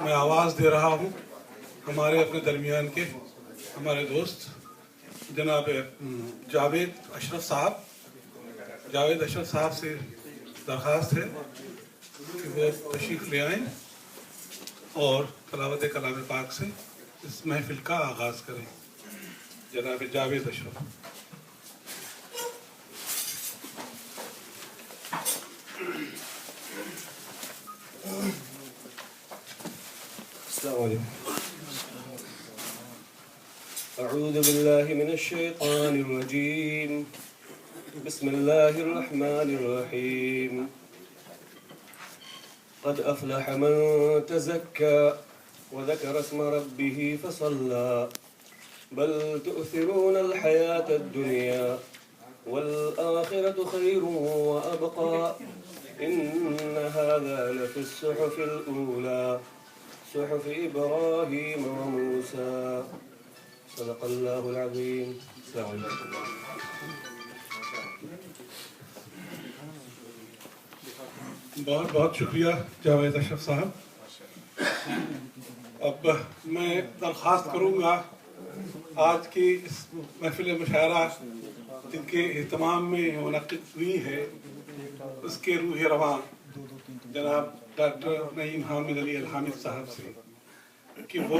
میں آواز دے رہا ہوں ہمارے اپنے درمیان کے ہمارے دوست جناب جاوید اشرف صاحب سے درخواست ہے کہ وہ تشریف لے آئیں اور تلاوت کلام پاک سے اس محفل کا آغاز کریں. جناب جاوید اشرف. السلام علیکم. اعوذ باللہ من الشیطان الرجیم. بسم اللہ الرحمن الرحیم. قد افلح من تزكى وذكر اسم ربه فصلى بل تؤثرون الحياة الدنيا والآخرة خير وأبقى إن هذا لفي الصحف الأولى صحف إبراهيم وموسى صدق الله العظيم. السلام عليكم. بہت بہت شکریہ جاوید اشرف صاحب. اب میں درخواست کروں گا آج کی اس محفل مشاعرہ جن کے اہتمام میں منعقد ہوئی ہے اس کے روح رواں جناب ڈاکٹر نعیم حامد علی الحامد صاحب سے کہ وہ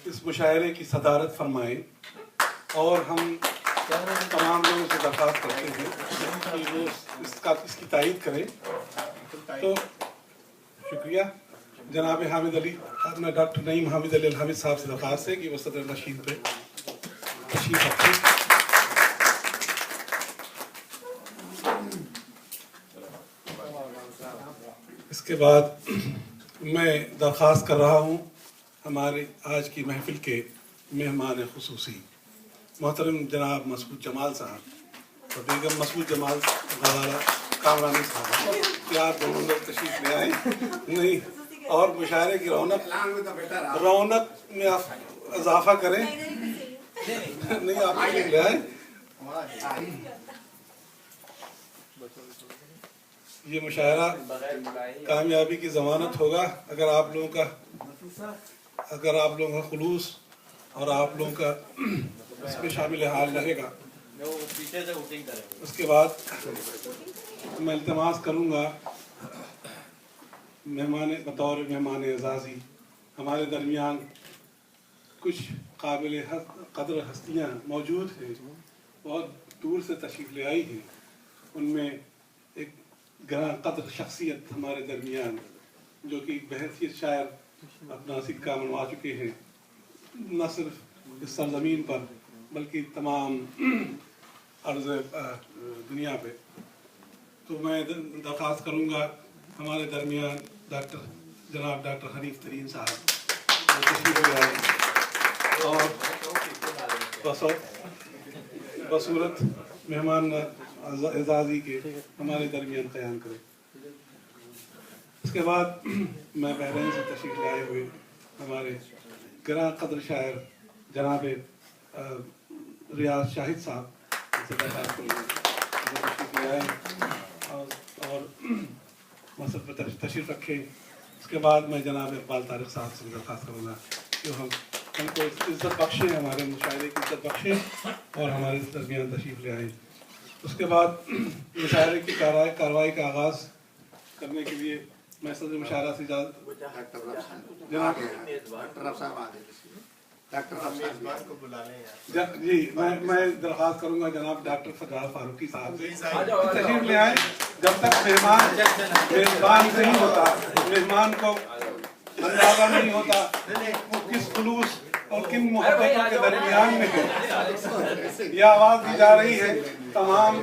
اس مشاعرے کی صدارت فرمائیں اور ہم تمام لوگوں سے درخواست کرتے ہیں کہ وہ اس کی تائید کریں. تو شکریہ جناب حامد علی. میں ڈاکٹر نعیم حامد علی الحامد صاحب سے درخواست ہے کہ وہ صدر نشین پہ تشریف رکھیں. اس کے بعد میں درخواست کر رہا ہوں ہمارے آج کی محفل کے مہمان خصوصی محترم جناب مسعود جمال صاحب اور بیگم مسعود جمال غزالہ کامرانی صاحب کہ آپ دونوں لوگ تشریف لے آئیں نہیں اور مشاعرے کی رونق میں آپ اضافہ کریں. نہیں آپ لے آئیں. یہ مشاعرہ کامیابی کی ضمانت ہوگا اگر آپ لوگوں کا خلوص اور آپ لوگوں کا اس میں شامل حال رہے گا. اس کے بعد میں التماس کروں گا بطور مہمان اعزازی ہمارے درمیان کچھ قابل قدر ہستیاں موجود ہیں بہت دور سے تشریف لے آئی ہیں. ان میں ایک گراں قدر شخصیت ہمارے درمیان جو کہ بحیثیت شاعر اپنا سکہ منوا چکے ہیں نہ صرف اس سرزمین پر بلکہ تمام عرض دنیا پہ. تو میں درخواست کروں گا ہمارے درمیان جناب ڈاکٹر حنیف ترین صاحب تشریف لے آئے اور بصورت مہمان اعزازی کے ہمارے درمیان قیام کرے. اس کے بعد میں بحرین سے تشریف لائے ہوئے ہمارے گراں قدر شاعر جناب ریاض شاہد صاحب سے درخواست کروں گا تشریف لے آئے اور مسجد پر تشریف رکھیں. اس کے بعد میں جناب اقبال طارق صاحب سے درخواست کروں گا کہ ہم کو عزت بخشیں ہمارے مشاعرے کی عزت بخشیں اور ہمارے درمیان تشریف لے آئیں. اس کے بعد مشاعرے کی کارروائی کا آغاز کرنے کے لیے میں صدر مشاعرہ سے اجازت جی میں درخواست کروں گا جناب ڈاکٹر سجاد فاروقی صاحب سے تشریف لے آئیں. جب تک مہمان نہیں ہوتا مہمان کو اندازہ نہیں ہوتا وہ کس خلوص اور کن محبتوں کے درمیان میں ہے. یہ آواز دی جا رہی ہے تمام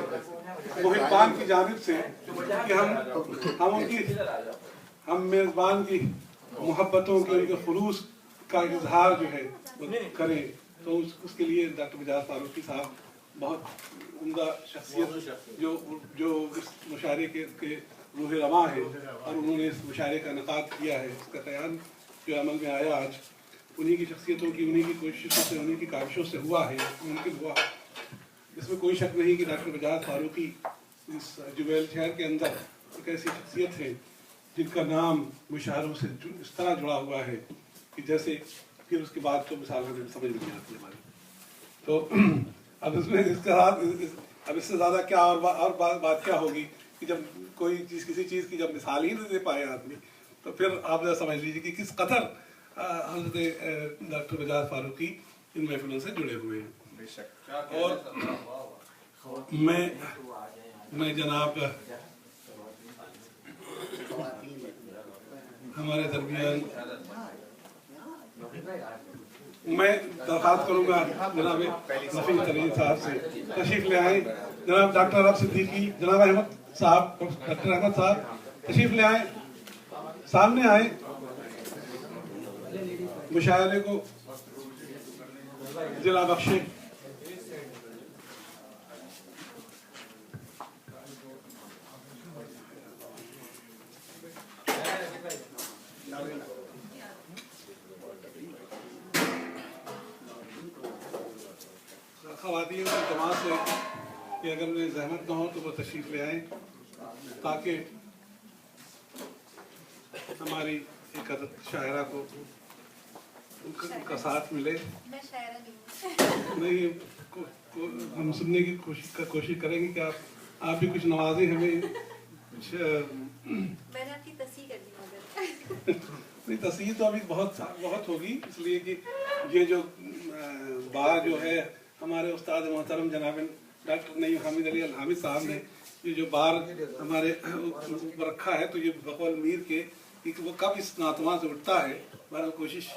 محبان کی جانب سے کہ ہم میزبان کی محبتوں کے ان کے خلوص کا اظہار جو ہے وہ کریں. تو اس کے لیے ڈاکٹر مجاز فاروقی صاحب بہت عمدہ شخصیت جو اس مشاعرے کے روح رواں ہے اور انہوں نے اس مشاعرے کا انعقاد کیا ہے. اس کا قیام جو عمل میں آیا آج انہی کی شخصیتوں کی انہی کی کوششوں سے انہی کی کاوشوں سے ہوا ہے ممکن ہوا. اس میں کوئی شک نہیں کہ ڈاکٹر مجاز فاروقی اس جبیل شہر کے اندر ایک ایسی شخصیت ہے جن کا نام مشاعروں سے اس طرح جڑا ہوا ہے کہ جیسے پھر اس کے بعد تو مثال سمجھ نہیں آتی ہماری. تو اب اس میں اس کے ساتھ اب اس سے زیادہ کیا اور بات کیا ہوگی کہ جب کوئی چیز کسی چیز کی جب مثال ہی نہیں دے پائے آدمی تو پھر آپ سمجھ لیجیے کہ کس قدر حضرت ڈاکٹر بجاز فاروقی ان محفلوں سے جڑے ہوئے ہیں. اور میں جناب ہمارے درمیان میں درخواست کروں گا جناب نفیس ترین صاحب سے تشریف لے آئیں. جناب ڈاکٹر عرب صدیقی، جناب احمد صاحب، ڈاکٹر احمد صاحب تشریف لے آئیں، سامنے آئیں، مشاعرے کو جلا بخشے. خواتین کی جماعت سے کہ اگر انہیں زحمت نہ ہو تو وہ تشریف لے آئیں تاکہ ہماری ایک شاعرہ کو ان کا ساتھ ملے. میں شاعرہ نہیں، ہم سننے کی کوشش کریں گے کہ آپ بھی کچھ نوازیں ہمیں. کچھ میں نے آپ کی تصحیح کر دی مگر نہیں، تصحیح تو ابھی بہت ہوگی، اس لیے کہ یہ جو بار جو ہے ہمارے استاد محترم جناب ڈاکٹر نعیم حامد علی الحامد صاحب نے یہ جو بار ہمارے اوپر رکھا ہے تو یہ بقول میر کے کہ وہ کب اس ناتواں سے اٹھتا ہے. بہرحال کوشش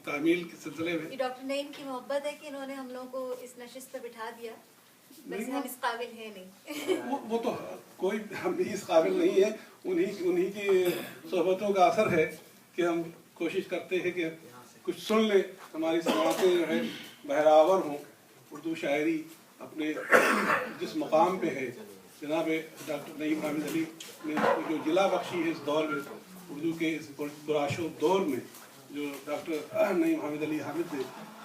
تعمیل کے سلسلے میں ڈاکٹر نعیم کی محبت ہے کہ انہوں نے ہم لوگوں کو اس نشست پہ بٹھا دیا، ویسے ہم اس قابل ہیں نہیں. وہ تو کوئی ہم بھی اس قابل نہیں ہے، انہی کی صحبتوں کا اثر ہے کہ ہم کوشش کرتے ہیں کہ کچھ سن لیں، ہماری سماعتیں جو ہے بہراور ہوں. اردو شاعری اپنے جس مقام پہ ہے، جناب ڈاکٹر نعیم حامد علی نے جو جلا بخشی ہے اس دور میں، اردو کے اس پرآشوب دور میں جو ڈاکٹر نعیم حامد علی حامد نے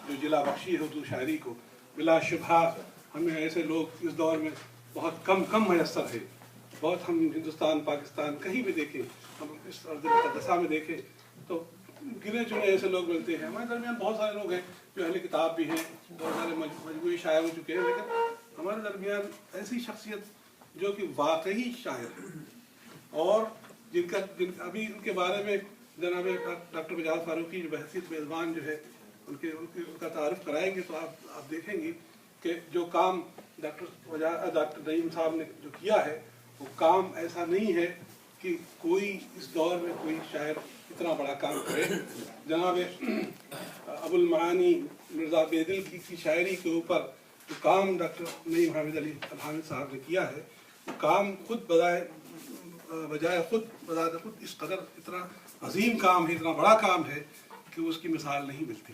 جو جلا بخشی ہے اردو شاعری کو، بلا شبہ ہمیں ایسے لوگ اس دور میں بہت کم میسر ہے. بہت ہم ہندوستان، پاکستان کہیں بھی دیکھیں، ہم اس ارض مقدسہ میں دیکھیں تو گنے چنے ایسے لوگ ملتے ہیں. ہمارے درمیان بہت سارے لوگ ہیں جو اہل کتاب بھی ہیں، بہت سارے مجموعی شاعر ہو چکے ہیں، لیکن ہمارے درمیان ایسی شخصیت جو کہ واقعی شاعر ہے اور جن کا ابھی ان کے بارے میں جناب ڈاکٹر بجاز فاروقی جو بحثیت میزبان جو ہے ان کا تعارف کرائیں گے تو آپ دیکھیں گے کہ جو کام ڈاکٹر نعیم صاحب نے جو کیا ہے وہ کام ایسا نہیں ہے کہ کوئی اس دور میں کوئی شاعر اتنا بڑا کام کرے. جناب ابو المعانی مرزا بیدل کی شاعری کے اوپر جو کام ڈاکٹر نعیم حامد علی الحامد صاحب نے کیا ہے وہ کام خود بجائے خود اس قدر اتنا عظیم کام ہے، اتنا بڑا کام ہے کہ اس کی مثال نہیں ملتی.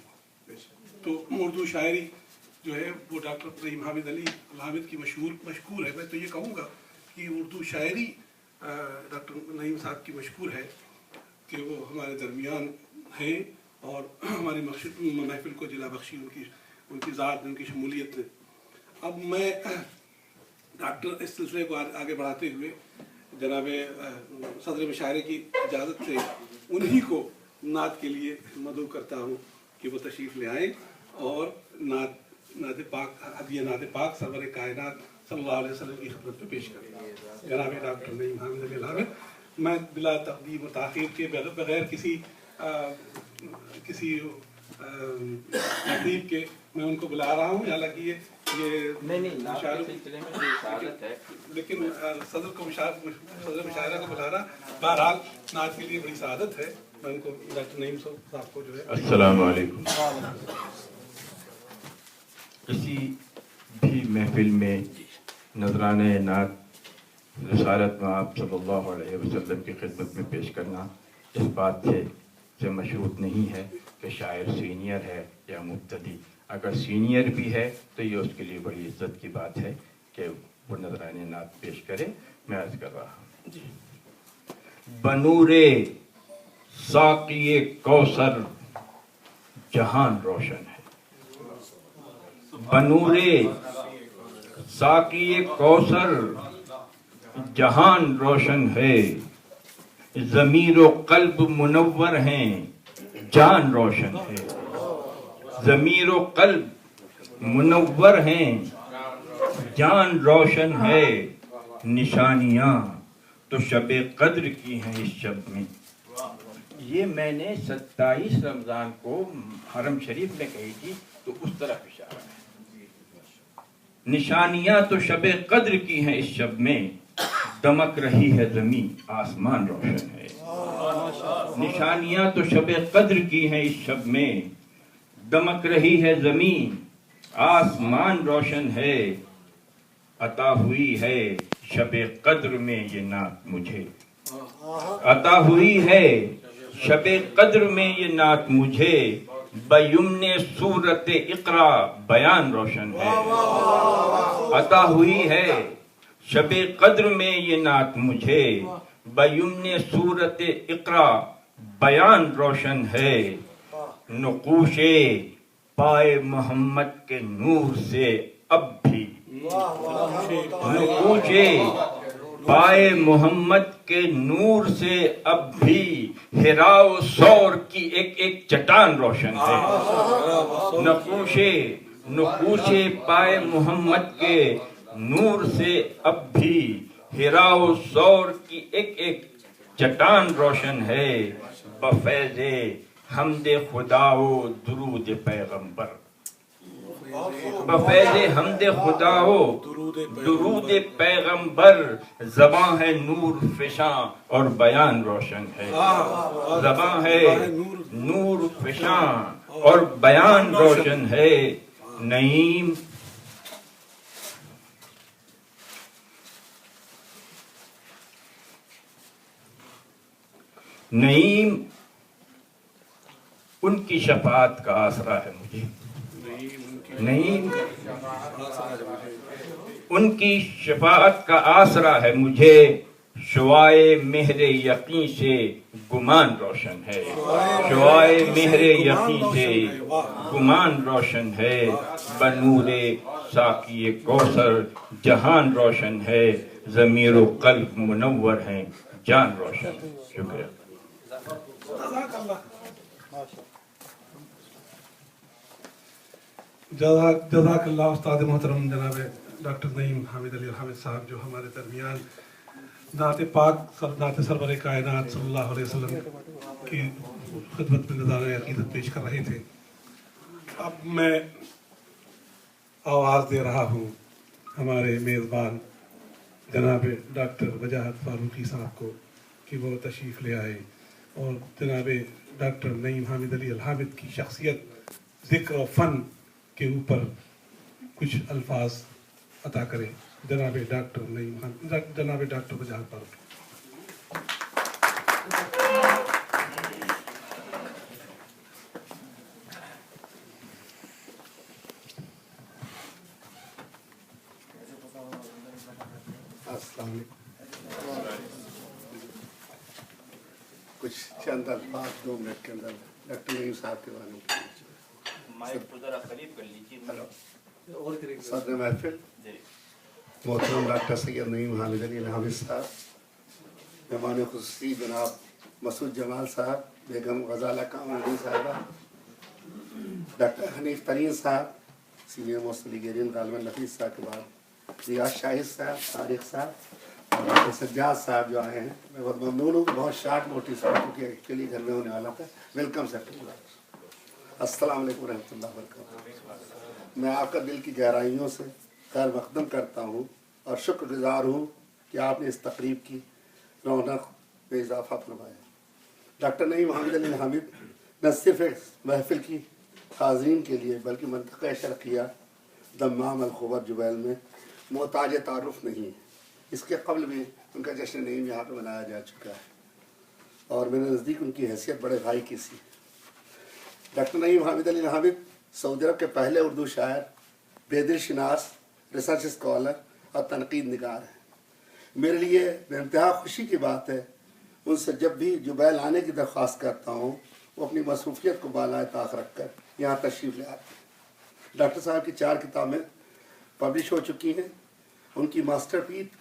تو اردو شاعری جو ہے وہ ڈاکٹر نعیم حامد علی الحامد کی مشکور ہے. میں تو یہ کہوں گا کہ اردو شاعری ڈاکٹر نعیم صاحب کی مشکور ہے کہ وہ ہمارے درمیان ہیں اور ہماری محفل کو جلا بخشی ان کی ذات نے، ان کی شمولیت نے. اب میں ڈاکٹر اس سلسلے کو آگے بڑھاتے ہوئے جناب صدر مشاعرے کی اجازت سے انہی کو نعت کے لیے مدعو کرتا ہوں کہ وہ تشریف لے آئیں اور نعت پاک سرور کائنات صلی اللہ علیہ وسلم کی خدمت میں پیش کریں. جناب ڈاکٹر نعیم حامد علی الحامد، میں بلا تقدیم و تاخیر کے بغیر کسی ترتیب کے میں ان کو بلا رہا ہوں. حالانکہ یہ لیکن صدر مشاعرہ کو بلانا بہرحال نعت کے لیے بڑی سعادت ہے. میں ان کو ڈاکٹر نعیم صاحب کو جو ہے السلام علیکم. کسی بھی محفل میں نذرانہ نعت رسالت آپ صلی اللہ علیہ وسلم کی خدمت میں پیش کرنا اس بات سے مشروط نہیں ہے کہ شاعر سینئر ہے یا مبتدی. اگر سینئر بھی ہے تو یہ اس کے لیے بڑی عزت کی بات ہے کہ وہ نذرانہ نعت پیش کرے. میں عرض کر رہا ہوں. بنور ساقی کوثر جہان روشن ہے. بنور ساقی کوثر جہان روشن ہے، ضمیر و قلب منور ہیں، جان روشن ہے، ضمیر و قلب منور ہیں، جان روشن ہے، نشانیاں تو شب قدر کی ہیں اس شب میں. یہ میں نے 27 رمضان کو حرم شریف میں کہی تھی، تو اس طرف اشارہ ہے. نشانیاں تو شب قدر کی ہیں اس شب میں، دمک رہی ہے زمین آسمان روشن ہے. نشانیاں تو شب قدر کی ہیں اس شب میں، دمک رہی ہے زمین آسمان روشن ہے. عطا ہوئی ہے شب قدر میں یہ نعت مجھے، عطا ہوئی ہے شب قدر میں یہ نعت مجھے، بیمن صورت اقرا بیان روشن ہے. عطا ہوئی ہے شب قدر میں یہ نعت مجھے، بیمن صورت اقرا بیان روشن ہے. نقوش پائے محمد کے نور سے اب بھی، نقوش پائے محمد کے نور سے اب بھی، حرا و ثور کی ایک ایک چٹان روشن ہے. نقوش پائے محمد کے نور سے اب بھی، حرا و ثور کی ایک ایک چٹان روشن ہے. بفیض حمد خدا و درود پیغمبر، بفیض حمد خدا و درود پیغمبر، زباں ہے نور فشاں اور بیان روشن ہے. زباں ہے نور فشاں اور بیان روشن ہے. نعیم نعیم ان کی شفاعت کا آسرا ہے مجھے، نعیم ان کی شفاعت کا آسرا ہے مجھے. شعائے مہر یقین سے گمان روشن ہے، شعائے مہر یقین سے گمان روشن ہے. بنور ساقی کوثر جہان روشن ہے، ضمیر و قلب منور ہیں، جان روشن ہے. شکریہ. جزاک اللہ استاد محترم جناب ڈاکٹر نعیم حامد علی حامد صاحب، جو ہمارے درمیان نعت پاک نعت سرور کائنات صلی اللہ علیہ وسلم کی خدمت میں نظارۂ عقیدت پیش کر رہے تھے. اب میں آواز دے رہا ہوں ہمارے میزبان جناب ڈاکٹر وجاہت فاروقی صاحب کو کہ وہ تشریف لے آئے اور جناب ڈاکٹر نعیم حامد علی الحامد کی شخصیت، ذکر و فن کے اوپر کچھ الفاظ عطا کریں. جناب ڈاکٹر نعیم جناب ڈاکٹر وجاہت فاروقی. السلام علیکم. کچھ چند الفاظ 2 منٹ کے اندر ڈاکٹر نعیم صاحب کے بارے میں. صدر محفل محترم ڈاکٹر سید نعیم حامد علی الحامد صاحب، مہمان خصوصی جناب مسعود جمال صاحب، بیگم غزالہ کامرانی صاحبہ، ڈاکٹر حنیف ترین صاحب، سینئر موسٹ لیگرین غالباً نفیس صاحب کے بعد ریاض شاہد صاحب، طارق صاحب اور ڈاکٹر سجاد صاحب جو آئے ہیں. میں بہت ممنون ہوں. بہت شارٹ نوٹس ہے کیونکہ ایکچولی گھر میں ہونے والا تھا. Welcome sir. السلام علیکم ورحمۃ اللہ وبرکاتہ. میں آپ کا دل کی گہرائیوں سے خیر مقدم کرتا ہوں اور شکر گزار ہوں کہ آپ نے اس تقریب کی رونق میں اضافہ فرمایا. ڈاکٹر نعیم حامد علی حامد نہ صرف ایک محفل کی حاضرین کے لیے بلکہ منطقہ شرقیہ دمام الخبر جبیل میں محتاج تعارف نہیں. اس کے قبل بھی ان کا جشن نعیم یہاں پہ منایا جا چکا ہے اور میرے نزدیک ان کی حیثیت بڑے بھائی کی سی. ڈاکٹر نعیم حامد علی حامد سعودی عرب کے پہلے اردو شاعر، بیدر شناس، ریسرچ اسکالر اور تنقید نگار ہیں. میرے لیے بے انتہا خوشی کی بات ہے ان سے جب بھی جبیل آنے کی درخواست کرتا ہوں وہ اپنی مصروفیت کو بالائے طاق رکھ کر یہاں تشریف لے آتے ہیں. ڈاکٹر صاحب کی 4 کتابیں پبلش ہو چکی ہیں. ان کی ماسٹر پیس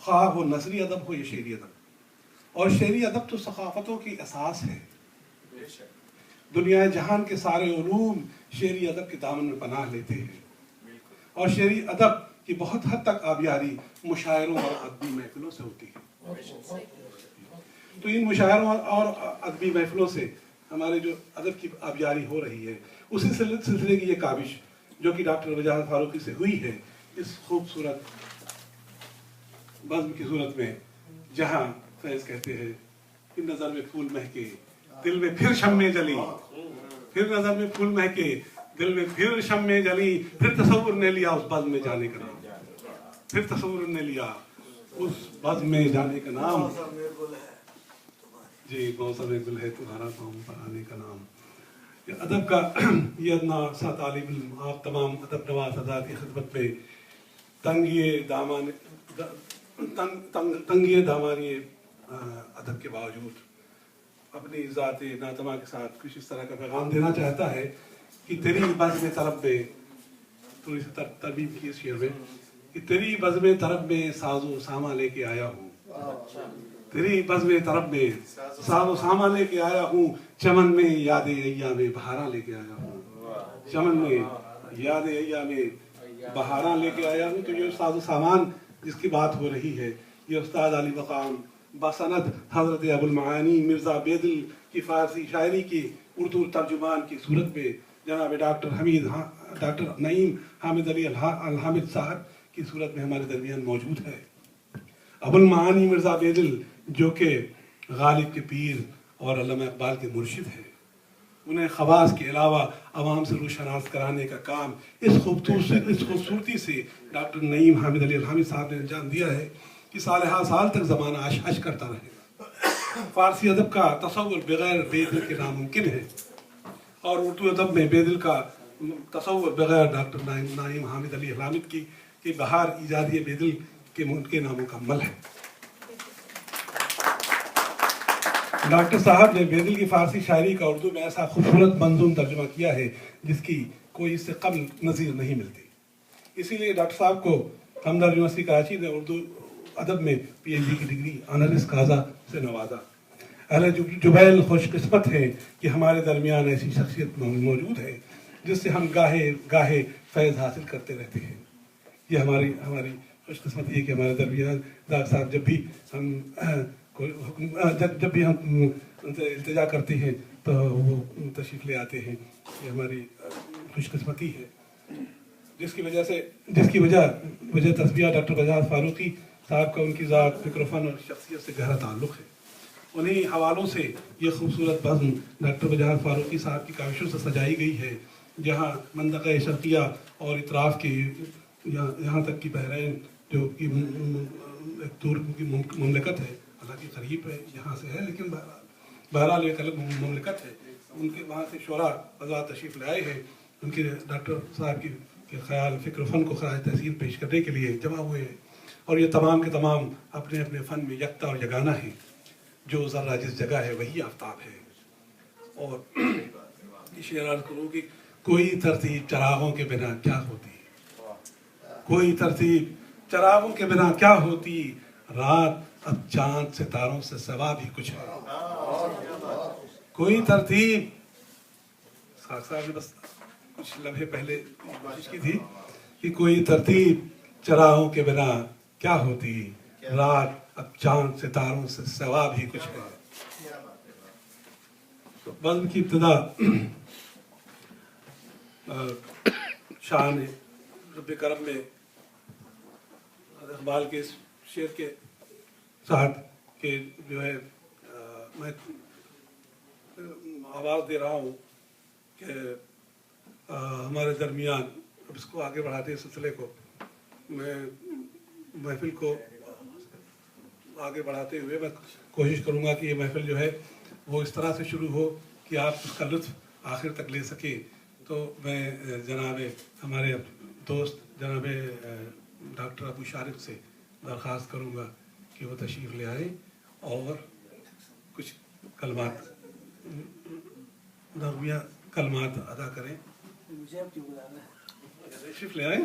خواہ وہ نثری ادب ہو یا شعری ادب. اور شعری ادب تو ثقافتوں کی اساس ہے. دنیا جہان کے سارے علوم شعری ادب کے دامن میں پناہ لیتے ہیں. اور شعری ادب کی بہت حد تک آبیاری مشاعروں اور ادبی محفلوں سے ہوتی ہے. تو ان مشاعروں اور ادبی محفلوں سے ہمارے جو ادب کی آبیاری ہو رہی ہے، اسی سلسلے کی یہ کاوش جو کہ ڈاکٹر وجاہت فاروقی سے ہوئی ہے، اس خوبصورت بزم کی صورت میں، جہاں فیض کہتے ہیں کہ نظر میں پھول مہکے دل میں پھر شمع جلی، پھر نظر میں پھول مہکے دل میں پھر شمع جلی، پھر تصور نے لیا اس بزم میں جانے کا نام، پھر تصور نے لیا اس بزم میں جانے کا نام. جی موسم گل ہے تمہارا قوم پر آنے کا نام. ادب کا یہ ادنا سا طالب علم آپ تمام ادب نواز حضرات کی خدمت میں تنگی دامانی ادب کے باوجود اپنی ذات ناتما کے ساتھ کچھ اس طرح کا پیغام دینا چاہتا ہے کہ تیری بزم طرب میں، تھوڑی سی تربیب کی اس شعر میں، کہ تیری بزم طرب میں ساز و ساما لے کے آیا ہوں، تیری بزم طرب میں ساز و ساما لے کے آیا ہوں، چمن میں یاد ایام بہاراں لے کے آیا ہوں، چمن میں یاد ایام بہاراں لے کے آیا ہوں. تو یہ ساز و سامان جس کی بات ہو رہی ہے، یہ استاد علی مقام بسند حضرت ابو المعانی مرزا بیدل کی فارسی شاعری کی اردو ترجمان کی صورت میں جناب ڈاکٹر نعیم حامد علی الحامد صاحب کی صورت میں ہمارے درمیان موجود ہے. ابو المعانی مرزا بیدل جو کہ غالب کے پیر اور علامہ اقبال کے مرشد ہیں، انہیں خواص کے علاوہ عوام سے روشناس کرانے کا کام اس خوبصورتی سے ڈاکٹر نعیم حامد علی الحامد صاحب نے انجام دیا ہے کہ سالہ سال تک زمانہ عش کرتا رہے گا. فارسی ادب کا تصور بغیر بیدل کے ناممکن ہے، اور اردو ادب میں بیدل کا تصور بغیر ڈاکٹر نعیم حامد علی الحامد کی بہار ایجادی بیدل کے نامکمل ہے. ڈاکٹر صاحب نے بیدل کی فارسی شاعری کا اردو میں ایسا خوبصورت منظوم ترجمہ کیا ہے جس کی کوئی اس سے قبل نظیر نہیں ملتی. اسی لیے ڈاکٹر صاحب کو ہمدرد یونیورسٹی کراچی نے اردو ادب میں پی ایچ ڈی کی ڈگری آنرس کازا سے نوازا. اہل جبیل خوش قسمت ہے کہ ہمارے درمیان ایسی شخصیت موجود ہے جس سے ہم گاہے فیض حاصل کرتے رہتے ہیں. یہ ہماری خوش قسمتی ہے کہ ہمارے درمیان ڈاکٹر صاحب جب بھی ہم التجا کرتے ہیں تو وہ تشریف لے آتے ہیں. یہ ہماری خوش قسمتی ہے، جس کی وجہ تسبیح ڈاکٹر وجاہت فاروقی صاحب کا ان کی ذات، فکر و فن اور شخصیت سے گہرا تعلق ہے. انہی حوالوں سے یہ خوبصورت بزم ڈاکٹر وجاہت فاروقی صاحب کی کاوشوں سے سجائی گئی ہے، جہاں منطقہ شرقیہ اور اطراف کے یہاں تک کہ بحرین جو کہ ایک دور کی مملکت ہے، حالانکہ قریب ہے یہاں سے ہے لیکن بہرحال ایک الگ مملکت ہے، ان کے وہاں سے شعراء حضرات تشریف لائے ہیں. ان کے ڈاکٹر صاحب کے خیال، فکر و فن کو خراج تحسین پیش کرنے کے لیے جمع ہوئے ہیں، اور یہ تمام کے تمام اپنے اپنے فن میں یکتا اور یگانہ ہیں. جو ذرہ جس جگہ ہے وہی آفتاب ہے. اور یہ شعر عرض کروں کہ کوئی ترتیب چراغوں کے بنا کیا ہوتی، کوئی ترتیب چراغوں کے بنا کیا ہوتی، رات اب چاند ستاروں سے سوا بھی کچھ ہے. کوئی ترتیب، صاحب نے بس کچھ لمحے پہلے کوشش کی تھی کہ کوئی ترتیب چراغوں کے بنا کیا ہوتی، رات اب چاند ستاروں سے سوا بھی کچھ ہے. تو بزم کی ابتدا شان رب کرم میں اقبال کے شعر کے ساتھ کہ جو ہے میں آواز دے رہا ہوں کہ ہمارے درمیان، اب اس کو آگے بڑھاتے ہیں سلسلے کو، میں محفل کو آگے بڑھاتے ہوئے میں کوشش کروں گا کہ یہ محفل جو ہے وہ اس طرح سے شروع ہو کہ آپ اس کا لطف آخر تک لے سکیں. تو میں جناب ہمارے دوست جناب ڈاکٹر ابو شارف سے درخواست کروں گا کہ وہ تشریف لے آئیں اور کچھ کلمات نغمیہ کلمات ادا کریں. تشریف لے آئیں.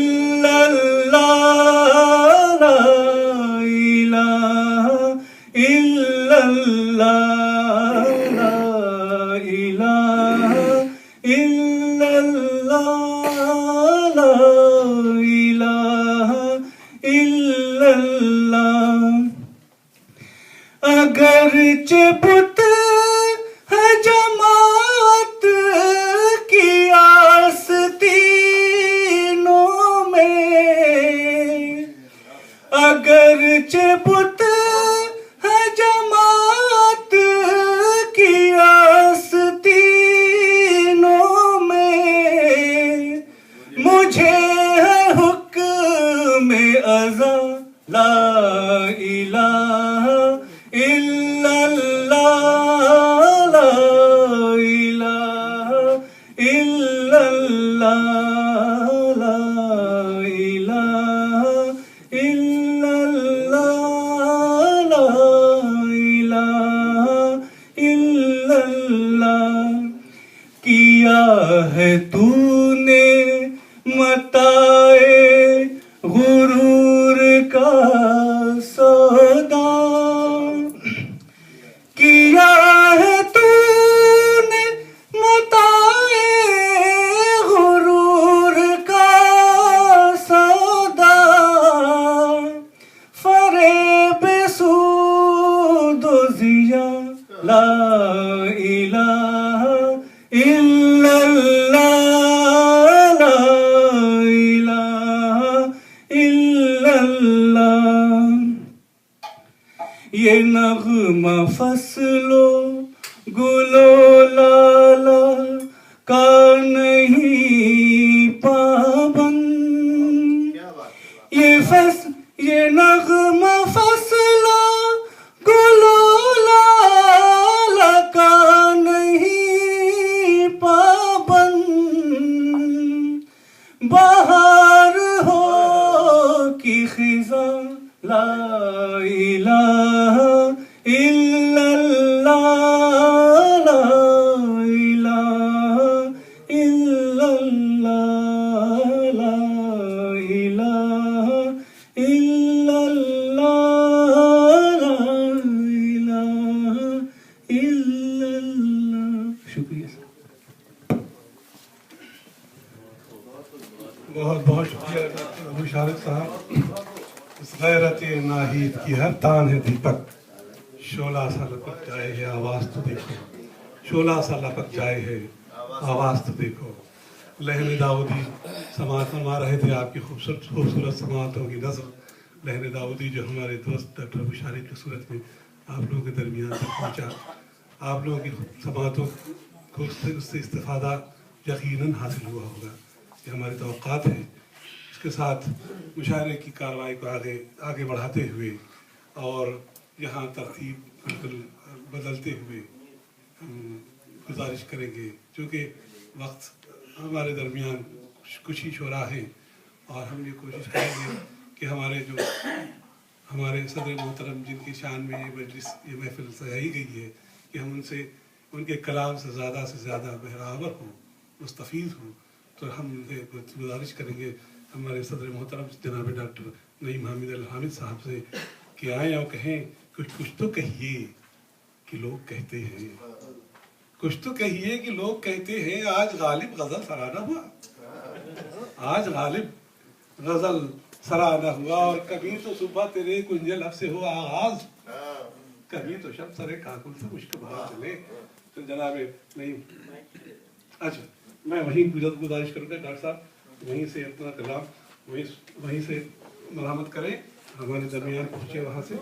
إلا الله لا إله إلا الله لا إله إلا الله لا إله إلا الله اگرچہ بت ہے جماعت کی آستینوں میں، اگرچہ بت ہے جماعت کی آستینوں میں، مجھے ہے حکم ازا لا الہ الا اللہ لا الہ الا اللہ لا الہ الا اللہ لا الہ الا اللہ. کیا ہے تو نے متاع غرور کا سودا، کیا ہے تو نے متاع غرور کا سودا، فریب سود و ضیا لا الہ الا اللہ لا الہ الا اللہ. یہ نغمہ فصلو گلو لالا کا نہیں پابند، یہ نغمہ فصلو گلو لالا کا نہیں پابند، بہار ہو کی خزاں لا الہ الا اللہ لا الہ الا اللہ لا الہ الا اللہ لا الہ الا اللہ. شکریہ سر. بہت بہت شکریہ ڈاکٹر ابو شارق صاحب. اس غیرت ناہید کی ہر تان ہے دیپک، شعلہ سا لپک جائے ہے آواز تو دیکھو، شعلہ سا لپک جائے ہے آواز تو دیکھو. لہن داؤدی سماعت فرما رہے تھے، آپ کی خوبصورت سماعتوں کی نظر لہن داؤدی جو ہمارے دوست ڈاکٹر ابو شارق کی صورت میں آپ لوگوں کے درمیان تک پہنچا. آپ لوگوں کی سماعتوں کو اس سے استفادہ یقیناً حاصل ہوا ہوگا. یہ ہماری توقعات ہیں. اس کے ساتھ مشاعرے کی کارروائی کو آگے بڑھاتے ہوئے اور یہاں ترتیب بالکل بدلتے ہوئے ہم گزارش کریں گے، چونکہ وقت ہمارے درمیان کچھ ہی شعراء ہیں، اور ہم یہ کوشش کریں گے کہ ہمارے صدر محترم جن کی شان میں یہ مجلس یہ محفل سجائی گئی ہے، کہ ہم ان کے کلام سے زیادہ بہراور ہوں، مستفید ہوں. تو ہم گزارش کریں گے ہمارے صدر محترم جناب ڈاکٹر نعیم حامد الحامد صاحب سے کہ آئیں اور کہیں کچھ تو کہیے کہ لوگ کہتے ہیں، کچھ تو کہیے کہ لوگ کہتے ہیں آج غالب غزل سرانہ ہوا، آج غالب غزل سرانہ ہوا. اور کبھی تو صبح تیرے کنج لب سے ہوا آغاز، کبھی تو شب سرے کاکل سے مشک بہا چلے. تو جناب نعیم، اچھا میں وہیں گزارش کروں گا ڈاکٹر صاحب وہیں سے اپنا کلام وہیں سے مرحمت کریں، ہمارے درمیان پہنچے وہاں سے.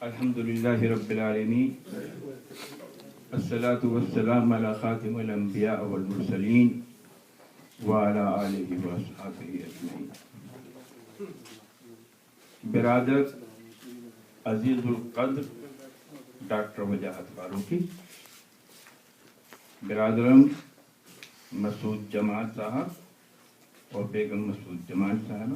الحمدللہ رب العالمین، الصلاة والسلام علی خاتم الانبیاء والمرسلین وعلی آلہ واصحابہ اجمعین. برادر عزیز القدر ڈاکٹر وجاہت فاروقی، برادرم مسعود جمال صاحب اور بیگم مسعود جمال صاحبہ،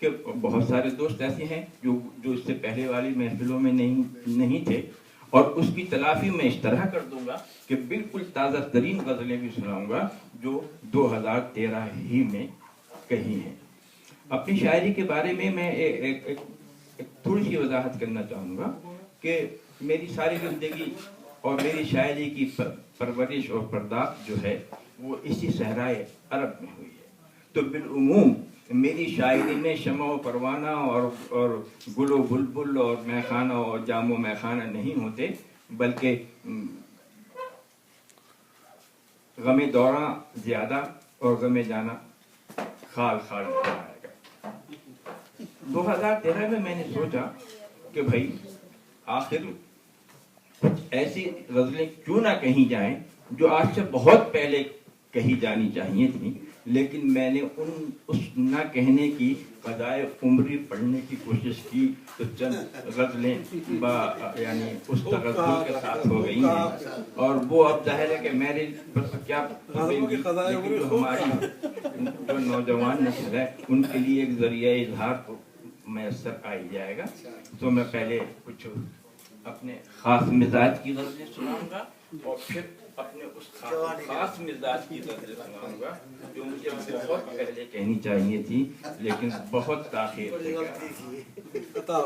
کہ بہت سارے دوست ایسے ہیں جو اس سے پہلے والی محفلوں میں نہیں تھے، اور اس کی تلافی میں اس طرح کر دوں گا کہ بالکل تازہ ترین غزلیں بھی سناؤں گا جو 2013 ہی میں کہی ہیں۔ اپنی شاعری کے بارے میں ایک تھوڑی سی وضاحت کرنا چاہوں گا کہ میری ساری زندگی اور میری شاعری کی پرورش اور پرداخت جو ہے وہ اسی صحرائے عرب میں ہوئی ہے۔ تو بالعموم میری شاعری میں شمع و پروانہ اور گل و بلبل اور میخانہ اور جام و میخانہ نہیں ہوتے، بلکہ غم دوراں زیادہ اور غم جانا خال خال نظر آئے گا۔ 2013 میں نے سوچا کہ بھائی آخر کچھ ایسی غزلیں کیوں نہ کہیں جائیں جو آج سے بہت پہلے کہی جانی چاہیے تھیں، لیکن میں نے اس نہ کہنے کی قضائے عمری پڑھنے کی کوشش کی تو چند غزلیں یعنی اس تغزل کے ساتھ ہو گئی ہیں، اور وہ اب ظاہر ہے کہ میرے کیا لیکن جو ہماری جو نوجوان نسل ہے ان کے لیے ایک ذریعہ اظہار تو میسر آ ہی جائے گا۔ تو میں پہلے کچھ اپنے خاص مزاج کی غزلیں سناؤں گا اور پھر اپنے اس خاص مزاج کی غزلیں سناؤں گا جو مجھے بہت پہلے کہنی چاہیے تھی لیکن بہت تاخیر سے کہا۔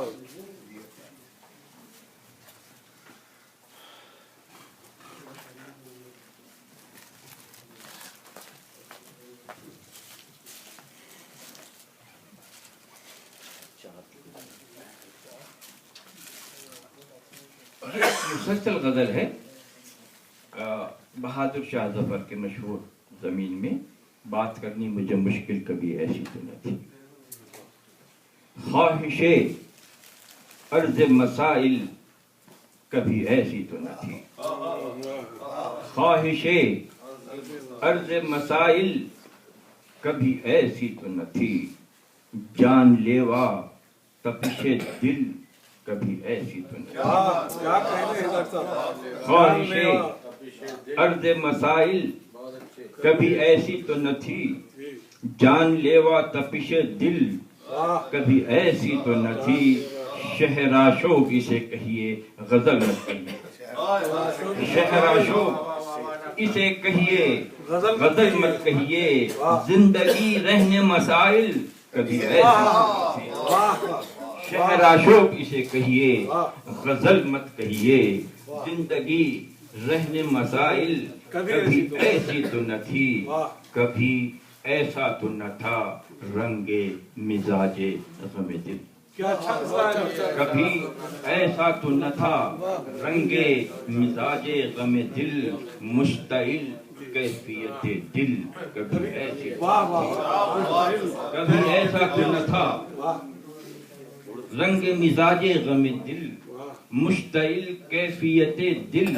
مسلسل غزل ہے بہادر شاہ ظفر کے مشہور زمین میں، بات کرنی مجھے مشکل کبھی ایسی تو نہ تھی، خواہش عرض مسائل کبھی ایسی تو نہ تھی، خواہش عرض مسائل کبھی ایسی تو نہ تھی، جان لیوا تپش دل کبھی ایسی تو نہ تھی، خواہش عرض مسائل کبھی ایسی تو نہ تھی، جان لیوا تپش دل کبھی ایسی تو نہ تھی، شہراشوق اسے کہیے غزل مت کہیے، شہراشوق اسے کہیے غزل مت کہیے، زندگی رہنے مسائل کبھی ایسی تو نہ تھی، شہراشوق اسے کہیے غزل مت کہیے، زندگی رہنے مسائل کبھی ایسی تو نہ تھی، کبھی ایسا تو نہ تھا رنگ مزاج غم دل، کبھی ایسا تو نہ تھا رنگ مزاج غم دل، مشتعل کیفیت دل کبھی ایسی کبھی ایسا تو نہ تھا رنگ مزاج غم دل، مشتعل کیفیت دل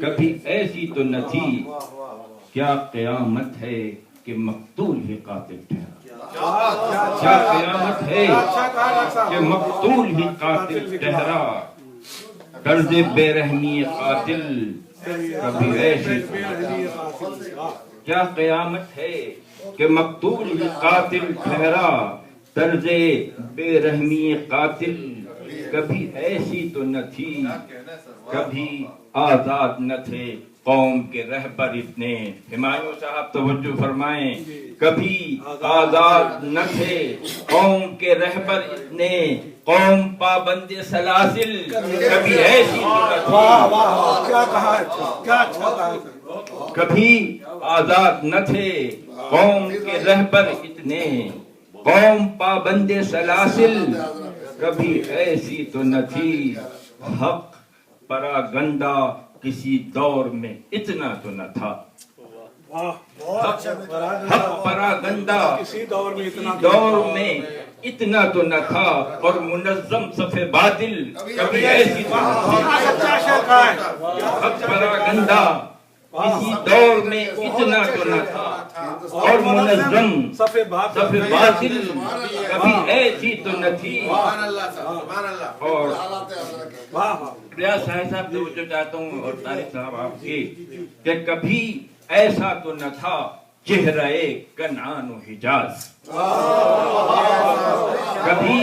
کبھی ایسی تو نہ تھی، کیا قیامت ہے کہ مقتول ہی قاتل ٹھہرا، کیا قیامت ہے کہ مقتول ہی قاتل ٹھہرا، طرز بے رحمی قاتل کبھی ایسی تو نہ تھی، کیا قیامت ہے کہ مقتول ہی قاتل ٹھہرا، طرز بے رحمی قاتل کبھی ایسی تو نہ تھی، کبھی آزاد نہ تھے قوم کے رہبر اتنے، ہمایوں صاحب توجہ فرمائیں، کبھی آزاد نہ تھے قوم کے رہبر اتنے، قوم پابند سلاسل کبھی ایسی تو نہ تھی، کبھی آزاد نہ تھے قوم کے رہبر اتنے، قوم پابند سلاسل کبھی ایسی تو نہ تھی، حق پراگندہ کسی دور میں اتنا تو نہ تھا، حق پراگندہ کسی دور میں اتنا تو نہ تھا، اور منظم صف باطل کبھی ایسی تو نہ تھی، حق پراگندہ کسی دور میں اتنا تو نہ تھا، اور منظم صف باطل کبھی ایسی تو نہ تھی، اور ریاض صاحب توجہ چاہتا ہوں اور طارق صاحب آپ کی کہ کبھی ایسا تو نہ تھا چہرے کنعان و حجاز. کبھی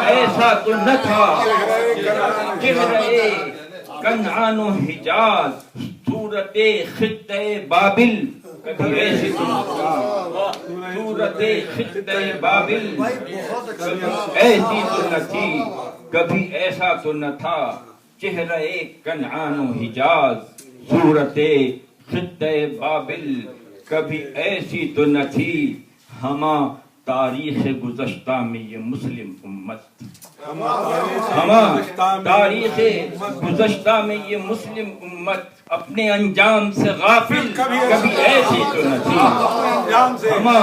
ایسا تو نہ تھا چہرے کنعان و حجاز صورت خطے بابل. کبھی ایسی تو نہ تھا صورت خطے بابل. ایسی تو نہ تھی کبھی ایسا تو نہ تھا چہرے کنعان و حجاز صورت خطے بابل. کبھی ایسی تو نہ تھی ہما تاریخ گزشتہ میں یہ مسلم امت. ہما تاریخ گزشتہ میں یہ مسلم امت اپنے انجام سے غافل. کبھی ایسی تو نہ تھی ہما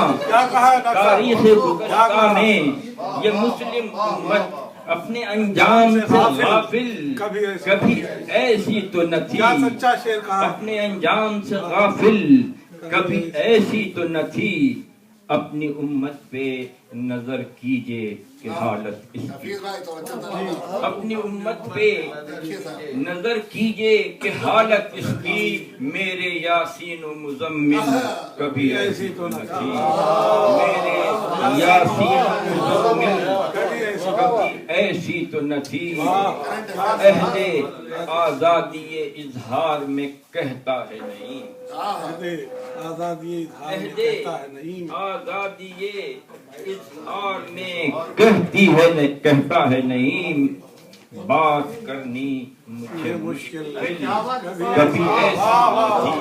تاریخ گزشتہ میں یہ مسلم امت اپنے انجام سے غافل. کبھی ایسی تو نہ تھی اپنے انجام سے غافل. کبھی ایسی تو نہ تھی اپنی امت پہ نظر کیجئے کہ حالت اس کی. اپنی امت پہ نظر کیجئے کہ حالت اس کی. میرے یاسین و مزمل کبھی ایسی تو نہ تھی. میرے یاسین و مزمل کبھی ایسی تو نہ تھی. عہد آزادی اظہار میں کہتا ہے نہیں. آزادی اظہار میں کہتا ہے نہیں. بات کرنی مجھے مشکل کبھی ایسی تھی.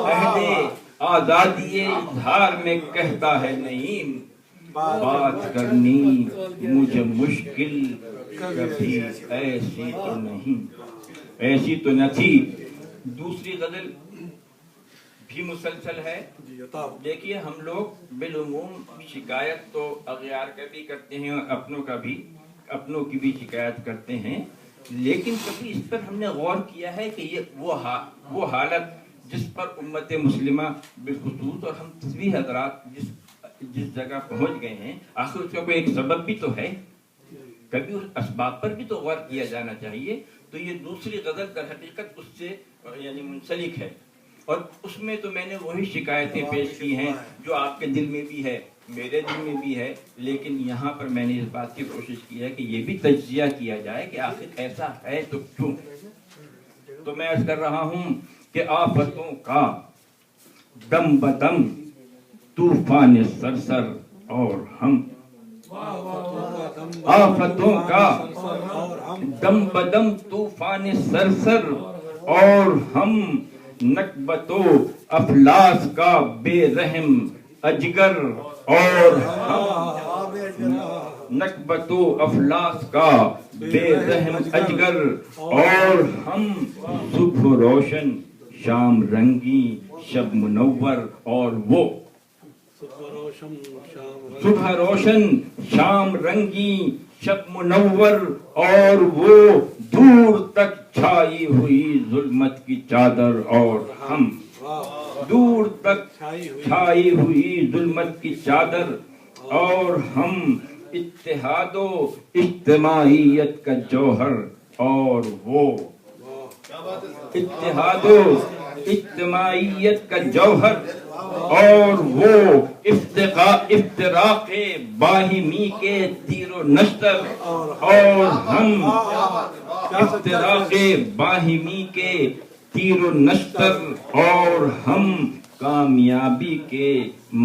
عہد آزادی اظہار میں کہتا ہے نہیں. بات کرنی مجھے مشکل کبھی ایسی تو نہیں. ایسی تو نہ تھی. دوسری غزل بھی مسلسل ہے. دیکھیے ہم لوگ بالعموم شکایت تو اغیار کا بھی کرتے ہیں اور اپنوں کی بھی شکایت کرتے ہیں. لیکن کبھی اس پر ہم نے غور کیا ہے کہ یہ وہ حالت جس پر امت مسلمہ بالخصوص اور ہم بھی حضرات جس جگہ پہنچ گئے ہیں آخر اس کا کوئی ایک سبب بھی تو ہے. کبھی اس اسباب پر بھی تو غور کیا جانا چاہیے. تو یہ دوسری غزل در حقیقت اس سے یعنی منسلک ہے. اور اس میں تو میں نے وہی شکایتیں پیش کی ہیں جو آپ کے دل میں بھی ہے میرے دل میں بھی ہے. لیکن یہاں پر میں نے اس بات کی کوشش کی ہے کہ یہ بھی تجزیہ کیا جائے کہ آخر ایسا ہے تو کیوں. تو میں عرض کر رہا ہوں کہ آفتوں کا دم بدم طوفان سرسر اور ہم. آفتوں کا دم بدم طوفان سرسر اور ہم. نکبت و افلاس کا بے رحم اجگر اور ہم. نکبت و افلاس کا بے رحم اجگر اور ہم. صبح روشن شام رنگی شب منور اور وہ. صبح روشن شام رنگی شب منور اور وہ. دور تک چھائی ہوئی ظلمت کی چادر اور ہم. دور تک چھائی ہوئی ظلمت کی چادر اور ہم. اتحاد و اجتماعیت کا جوہر اور وہ. اتحاد و اجتماعیت کا جوہر اور وہ. افتراق باہمی کے تیر و نشتر اور ہم. افتراق باہمی کے تیر و نشتر اور ہم. کامیابی کے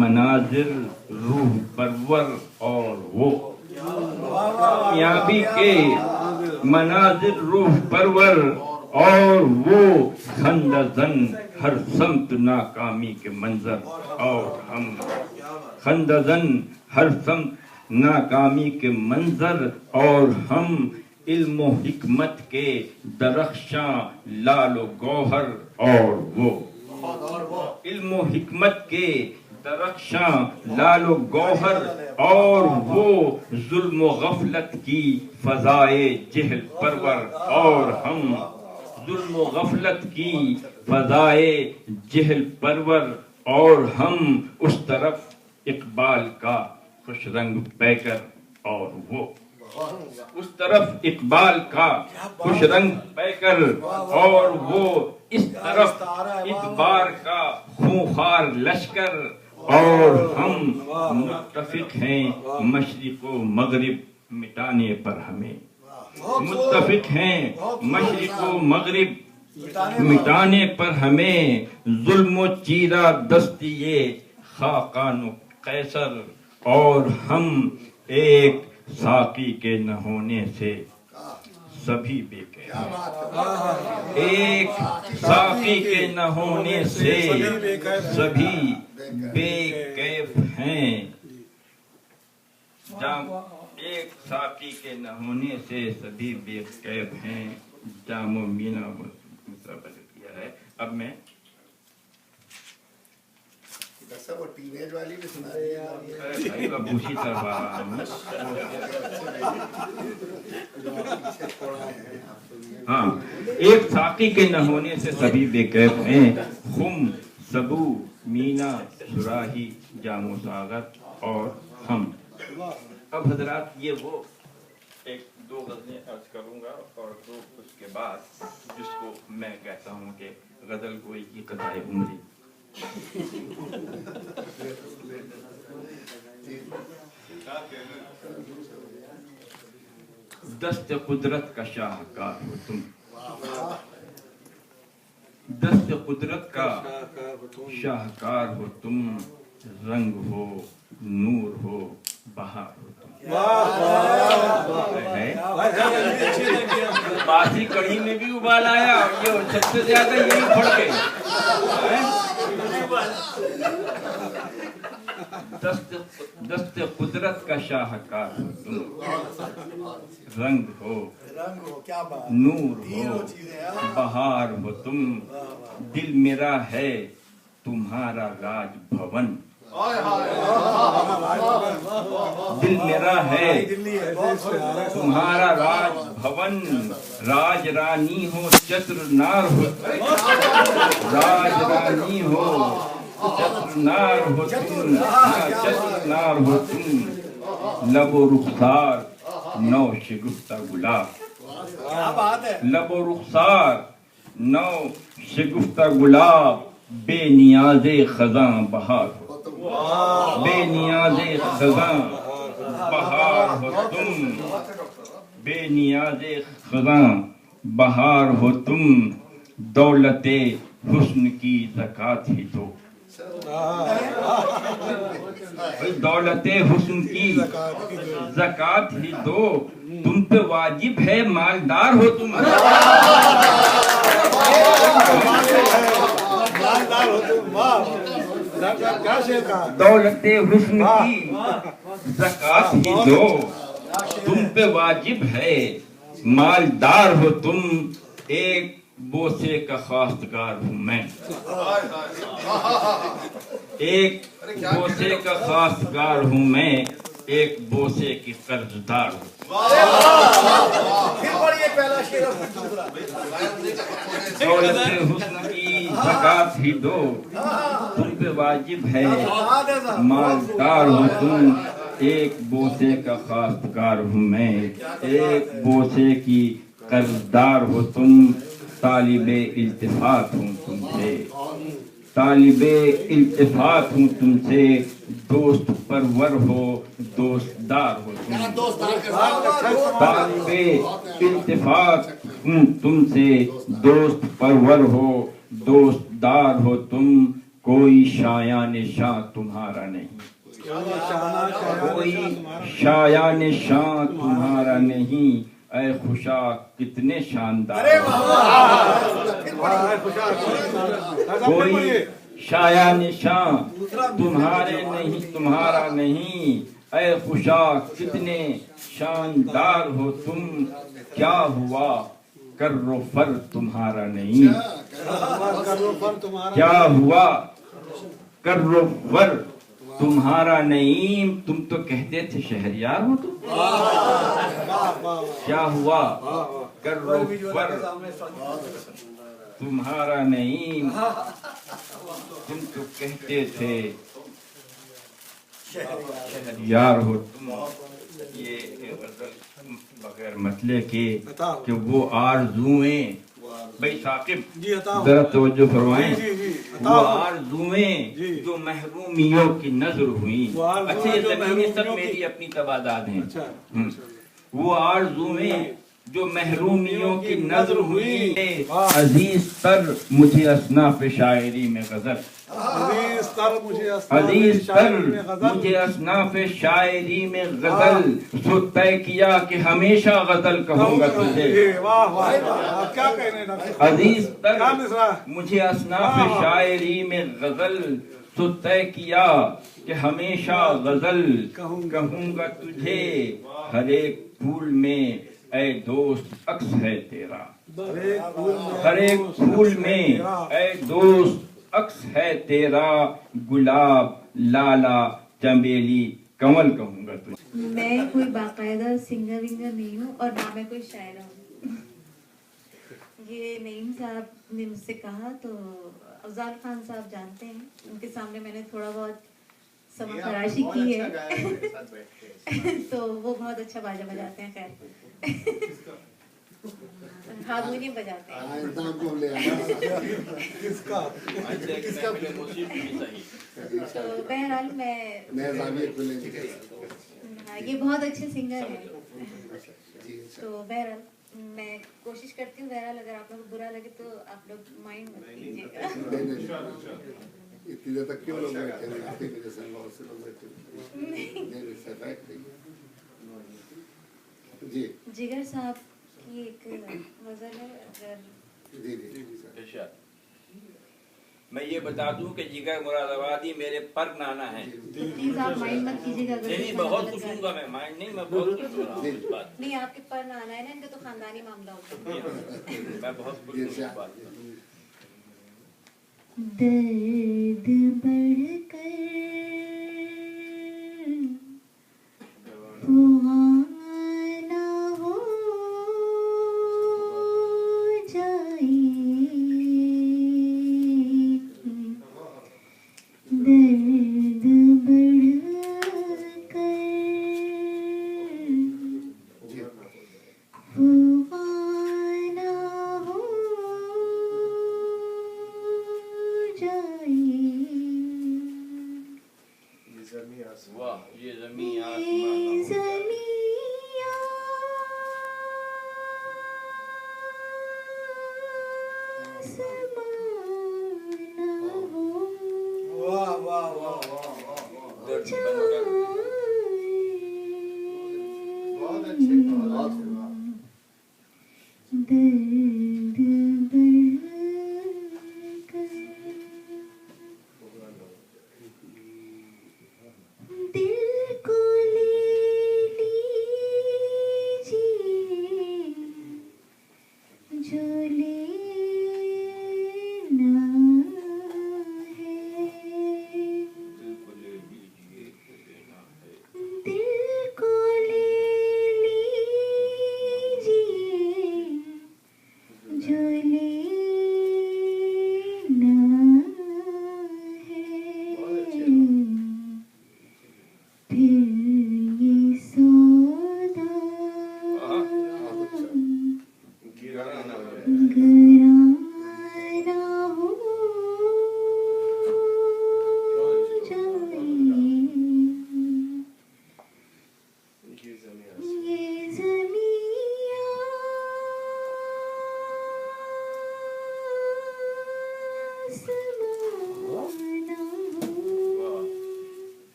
مناظر روح پرور اور وہ. کامیابی کے مناظر روح پرور اور وہ. خندزن ہر سمت ناکامی کے منظر اور ہم. خندزن ہر سمت ناکامی کے منظر اور ہم. علم و حکمت کے درخشاں لال و گوہر اور وہ. علم و حکمت کے درخشاں لال و گوہر اور وہ. ظلم و غفلت کی فضائے جہل پرور اور ہم. ظلم و غفلت کی فضائے جہل پرور اور ہم. اس طرف اقبال کا خوش رنگ پیکر اور وہ. اس طرف اقبال کا خوش رنگ پیکر اور وہ. اس طرف ادبار کا خونخوار لشکر اور ہم متفق ہیں مشرق و مغرب مٹانے پر ہمیں، متفق ہیں مشرق و مغرب مٹانے پر ہمیں، ظلم و چیرہ دستی خاقان و قیصر، اور ہم ایک ساقی کے نہ ہونے سے سبھی بے کیف ہیں، ایک ساقی کے نہ ہونے سے سبھی بے کیف ہیں، ایک ساقی کے نہ ہونے سے سبھی بے کیف ہیں، جام و مینا کیا ہے۔ اب میں سب وہ ٹین ایج والی بھی سنا رہی ہے، اب اسی طرح آ رہا ہوں۔ ہاں، ایک ساقی کے نہ ہونے سے سبھی بے کیف ہیں، خم سبو مینا سراہی جام و ساغر اور ہم۔ اب حضرات یہ وہ ایک دو غزلیں عرض کروں گا اور دو اس کے بعد جس کو میں کہتا ہوں کہ غزل گوئی کی قضائے عمری۔ دست قدرت کا شاہکار ہو تم، دست قدرت کا شاہکار ہو تم، رنگ ہو نور ہو بہار ہو تم۔ باسی کڑھی میں بھی ابال آیا، یہ سب سے زیادہ یہی پھڑکے۔ دست قدرت کا شاہکار ہو تم، رنگ ہو نور ہو بہار ہو تم، دل میرا ہے تمہارا راج بھون، دل میرا ہے تمہارا راج بھون، راج رانی ہو چتر نار ہو، راج رانی ہو چتر نار ہو تم، چتر نار ہو تم، لب و رخسار نو شگفتہ گلاب، لب و رخسار نو شگفتہ گلاب، بے نیاز خزاں بہار ہو، بے نیاز خزاں بہار ہو تم، بے نیاز خزاں بہار ہو تم، دولت حسن کی زکات ہی دو، دولت حسن کی زکات ہی دو، تم پہ واجب ہے مالدار ہو تم، دولت حسن کی زکات ہی دو، تم پہ واجب ہے مالدار ہو تم، ایک بوسے کا خواستگار ہوں میں، ایک بوسے کا خواستگار ہوں میں، ایک بوسے کی قرضدار ہوں۔ دولت حسن کی زکات ہی دو، تم پہ واجب ہے مالدار ہو تم، ایک بوسے کا خواستگار ہوں میں، ایک بوسے کی قرضدار ہو تم، طالب التفات ہوں تم سے، طالب التفات ہوں تم سے، دوست پرور ہو دوست دار ہو تم، طالب التفات ہوں تم سے، دوست پرور ہو دوست دار ہو تم، کوئی شایان شاہ تمہارا نہیں، کوئی شایان شاہ تمہارا نہیں، اے خوشا کتنے شاندار، کوئی شایان شاہ تمہارا نہیں، اے خوشا کتنے شاندار ہو تم، کیا ہوا کر و فر تمہارا نہیں، کیا ہوا کر و فر تمہارا نہیں، تم تو کہتے تھے شہریار ہو تم، کیا ہوا کر و فر تمہارا نہیں، تم تو کہتے تھے شہریار ہو تم۔ یہ غزل بغیر مطلع کے کہ وہ آرزویں، بھائی ثاقب ذرا توجہ فرمائیں، وہ آرزویں جی۔ جو محرومیوں کی نظر ہوئی. وہ آرزویں اچھا یہ جو زمینی سب محرومیوں کی- میری اپنی تبادات ہیں. اچھا وہ آرزویں جو محرومیوں کی نظر ہوئی. واہ۔ عزیز تر مجھے اصناف شاعری میں غزل. عزیز تر مجھے عزیز تر شاعری میں غزل مجھے اصناف شاعری میں غزل سو طے کیا کہ ہمیشہ غزل کہوں گا تجھے. واہ واہ واہ، آپ کیا کہنے ڈاکٹر صاحب؟ عزیز تر کیا مصرع؟ مجھے اصناف شاعری میں غزل سو طے کیا کہ ہمیشہ غزل کہوں گا تجھے. ہر ایک پھول میں اے دوست عکس ہے تیرا. ہر ایک پھول میں اے دوست عکس ہے تیرا. گلاب لالا چمیلی کمل کہوں گا تجھے. میں کوئی باقاعدہ سنگر ونگر نہیں ہوں اور نہ میں کوئی شاعر ہوں. یہ نعیم صاحب نے مجھ سے کہا تو افضال خان صاحب جانتے ہیں، ان کے سامنے میں نے تھوڑا بہت سما تراشی کی ہے تو وہ بہت اچھا باجا بجاتے ہیں. خیر ہارمونیم بجاتے ہیں. انتظام کو ہم لے آئے. کس کا؟ تو بہرحال میں نئے زاویے کھلے جی. ہاں، یہ بہت اچھے سنگر ہیں. تو بہرحال میں کوشش کرتی ہوں. بہرحال اگر آپ لوگ کو برا لگے تو آپ لوگ مائنڈ مت کیجیے گا. اتنی دیر تک کیوں لوگ بیٹھے ہیں؟ آپ کی وجہ سے بہت سے لوگ بیٹھے ہیں. نہیں فیکٹ نہیں. جی جگر صاحب کی ایک غزل ہے. اگر جی جی میں یہ بتا دوں کہ جگر مراد آبادی میرے پر نانا ہے. تو پلیز آپ مائنڈ مت کیجیے گا. نہیں بہت خوش ہوں گا. میں مائنڈ نہیں، میں بہت خوش ہو رہا ہوں اس بات. نہیں، آپ کے پر نہ آنا ہے نا، ان کا تو خاندانی معاملہ ہوتا ہے. میں بہت خوش ہوں اس بات. درد بڑھ کر سہانا ہو جائے. درد بڑھ کر سہانا ہو جائے. واہ، یہ زمین یہ زمین آسمان ہو واہ واہ واہ واہ. بہت اچھے بہت درد بڑھ کر دل کو لے لیجیے جو لینا ہے.